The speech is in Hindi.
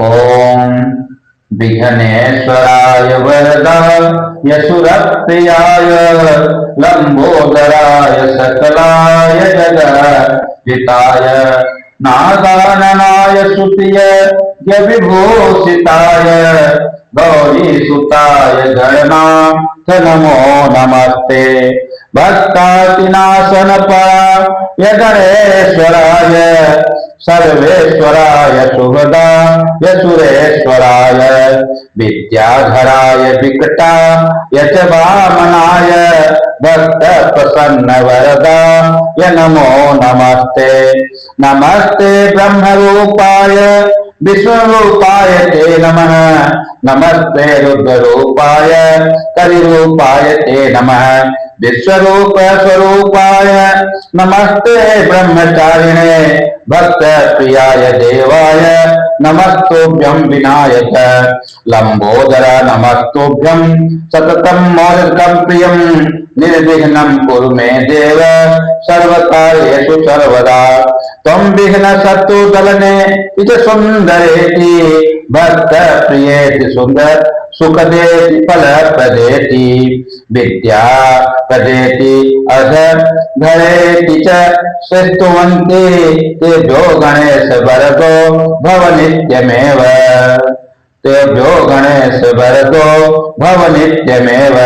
ओम विघ्नेश्वराय वरदाय सुरप्रियाय लंबोदराय सकलाय जगद्धिताय नागाननाय सुतिय विभूषिताय गौरीसुताय गणनाथ नमो नमस्ते भक्तातिनाशनपराय गणेश्वराय सर्वेश्वराय शुभदाय सुरेश्वराय विद्याधराय विकटाय च वामनाय भक्त प्रसन्न वरदाय नमो नमस्ते नमस्ते ब्रह्मरूपाय विष्णुरूपाय ते नमः नमस्ते रुद्ररूपाय कलिरूपाय ते नमः विश्वरूप स्वरूपाय नमस्ते ब्रह्मचारिणे भक्त प्रियाय देवाय नमस्तुभ्यं विनायक लंबोदर नमस्तुभ्यं सततं मोदकं प्रियं निर्विघ्नं कुरु मे देव सर्वकार्येषु सर्वदा त्वं विघ्न शत्रु दलने इति सुंदरेति भक्त प्रियेति सुंदर सुखदेति फल प्रदेति विद्या प्रदेति अध धरेति च श्रेष्ठवन्ते तेभ्यो गणेश वरदो भव नित्यमेव तेभ्यो गणेश वरदो भव नित्यमेव।